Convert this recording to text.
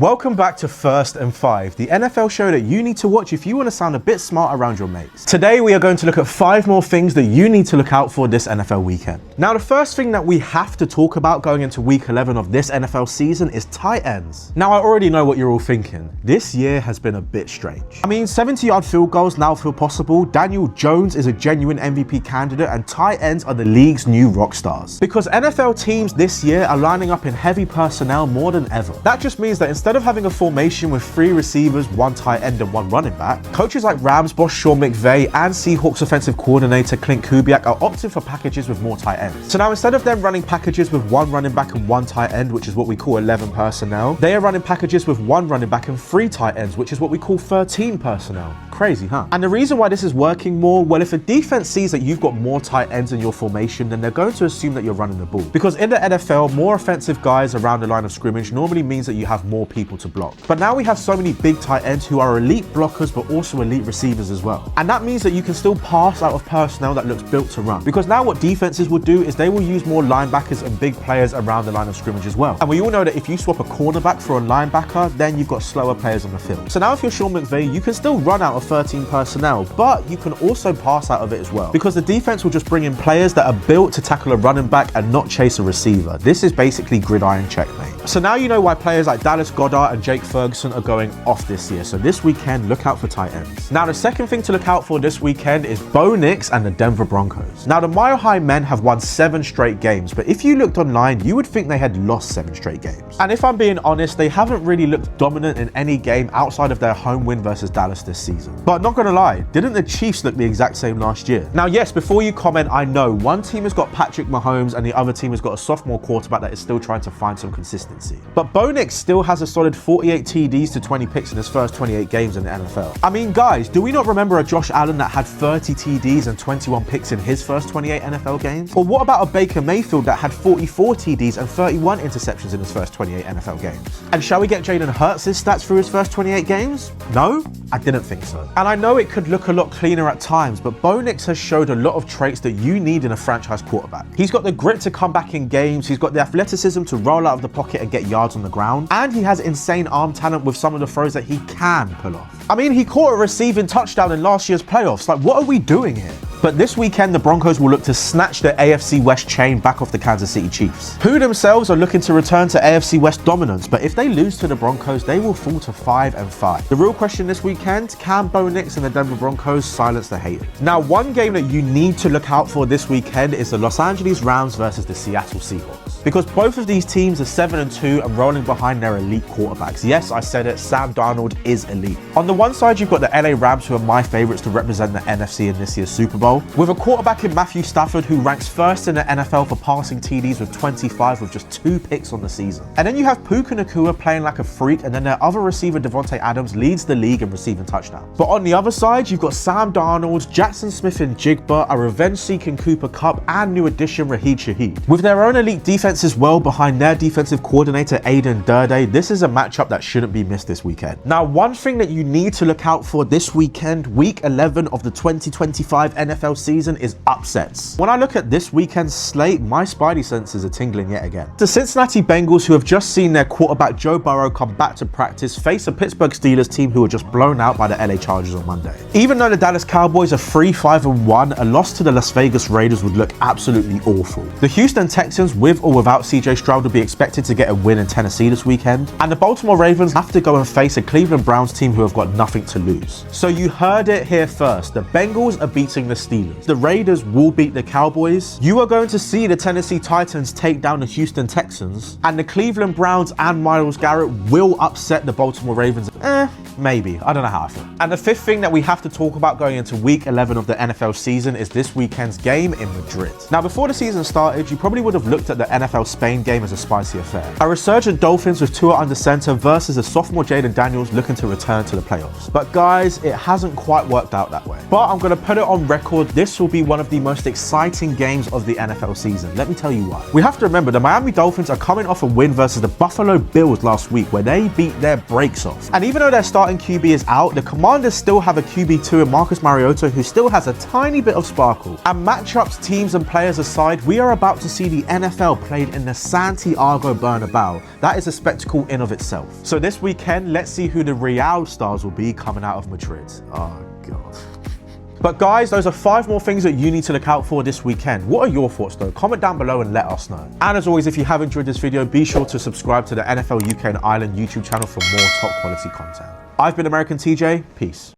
Welcome back to First and 5, the NFL show that you need to watch if you want to sound a bit smart around your mates. Today we are going to look at 5 more things that you need to look out for this NFL weekend. Now the first thing that we have to talk about going into week 11 of this NFL season is tight ends. Now I already know what you're all thinking. This year has been a bit strange. I mean, 70-yard field goals now feel possible, Daniel Jones is a genuine MVP candidate, and tight ends are the league's new rock stars. Because NFL teams this year are lining up in heavy personnel more than ever. That just means that instead of having a formation with 3 receivers, 1 tight end and 1 running back, coaches like Rams boss Sean McVay and Seahawks offensive coordinator Clint Kubiak are opting for packages with more tight ends. So now instead of them running packages with 1 running back and 1 tight end, which is what we call 11 personnel, they are running packages with 1 running back and 3 tight ends, which is what we call 13 personnel. Crazy, huh? And the reason why this is working more, well, if a defense sees that you've got more tight ends in your formation, then they're going to assume that you're running the ball. Because in the NFL, more offensive guys around the line of scrimmage normally means that you have more people to block. But now we have so many big tight ends who are elite blockers but also elite receivers as well. And that means that you can still pass out of personnel that looks built to run. Because now what defenses will do is they will use more linebackers and big players around the line of scrimmage as well. And we all know that if you swap a cornerback for a linebacker, then you've got slower players on the field. So now if you're Sean McVay, you can still run out of 13 personnel, but you can also pass out of it as well. Because the defense will just bring in players that are built to tackle a running back and not chase a receiver. This is basically gridiron checkmate. So now you know why players like Dallas Goedert and Jake Ferguson are going off this year. So this weekend, look out for tight ends. Now the second thing to look out for this weekend is Bo Nix and the Denver Broncos. Now the Mile High Men have won 7 straight games, but if you looked online, you would think they had lost 7 straight games. And if I'm being honest, they haven't really looked dominant in any game outside of their home win versus Dallas this season. But not gonna lie, didn't the Chiefs look the exact same last year? Now yes, before you comment, I know one team has got Patrick Mahomes and the other team has got a sophomore quarterback that is still trying to find some consistency. But Bo Nix still has a solid 48 TDs to 20 picks in his first 28 games in the NFL. I mean, guys, do we not remember a Josh Allen that had 30 TDs and 21 picks in his first 28 NFL games? Or what about a Baker Mayfield that had 44 TDs and 31 interceptions in his first 28 NFL games? And shall we get Jalen Hurts' stats through his first 28 games? No? I didn't think so. And I know it could look a lot cleaner at times, but Bo Nix has showed a lot of traits that you need in a franchise quarterback. He's got the grit to come back in games, he's got the athleticism to roll out of the pocket and get yards on the ground, and he has insane arm talent with some of the throws that he can pull off. I mean, he caught a receiving touchdown in last year's playoffs. Like, what are we doing here? But this weekend, the Broncos will look to snatch the AFC West chain back off the Kansas City Chiefs, who themselves are looking to return to AFC West dominance. But if they lose to the Broncos, they will fall to 5-5. The real question this weekend, can Bo Nix and the Denver Broncos silence the haters? Now, one game that you need to look out for this weekend is the Los Angeles Rams versus the Seattle Seahawks. Because both of these teams are 7-2 and rolling behind their elite quarterbacks. Yes, I said it, Sam Darnold is elite. On the one side, you've got the LA Rams, who are my favorites to represent the NFC in this year's Super Bowl, with a quarterback in Matthew Stafford who ranks first in the NFL for passing TDs with 25 with just 2 picks on the season. And then you have Puka Nacua playing like a freak, and then their other receiver Devontae Adams leads the league in receiving touchdowns. But on the other side, you've got Sam Darnold, Jackson Smith and Jigba, a revenge-seeking Cooper Kupp, and new addition Raheed Shaheed. With their own elite defense as well behind their defensive coordinator Aiden Durde, this is a matchup that shouldn't be missed this weekend. Now, one thing that you need to look out for this weekend, week 11 of the 2025 NFL season, is upsets. When I look at this weekend's slate, my spidey senses are tingling yet again. The Cincinnati Bengals, who have just seen their quarterback Joe Burrow come back to practice, face a Pittsburgh Steelers team who were just blown out by the LA Chargers on Monday. Even though the Dallas Cowboys are 3-5-1, a loss to the Las Vegas Raiders would look absolutely awful. The Houston Texans, with or without CJ Stroud, will be expected to get a win in Tennessee this weekend. And the Baltimore Ravens have to go and face a Cleveland Browns team who have got nothing to lose. So you heard it here first. The Bengals are beating the Steelers. The Raiders will beat the Cowboys. You are going to see the Tennessee Titans take down the Houston Texans, and the Cleveland Browns and Myles Garrett will upset the Baltimore Ravens. Maybe. I don't know how I feel. And the fifth thing that we have to talk about going into week 11 of the NFL season is this weekend's game in Madrid. Now, before the season started, you probably would have looked at the NFL Spain game as a spicy affair. A resurgent Dolphins with Tua under center versus a sophomore Jaden Daniels looking to return to the playoffs. But guys, it hasn't quite worked out that way. But I'm going to put it on record, this will be one of the most exciting games of the NFL season. Let me tell you why. We have to remember the Miami Dolphins are coming off a win versus the Buffalo Bills last week, where they beat their brakes off. And even though their starting QB is out, the Commanders still have a QB2 in Marcus Mariota who still has a tiny bit of sparkle. And matchups, teams and players aside, we are about to see the NFL played in the Santiago Bernabeu. That is a spectacle in of itself. So this weekend, let's see who the Real stars will be coming out of Madrid. Oh God. But guys, those are 5 more things that you need to look out for this weekend. What are your thoughts though? Comment down below and let us know. And as always, if you have enjoyed this video, be sure to subscribe to the NFL UK and Ireland YouTube channel for more top quality content. I've been American TJ, peace.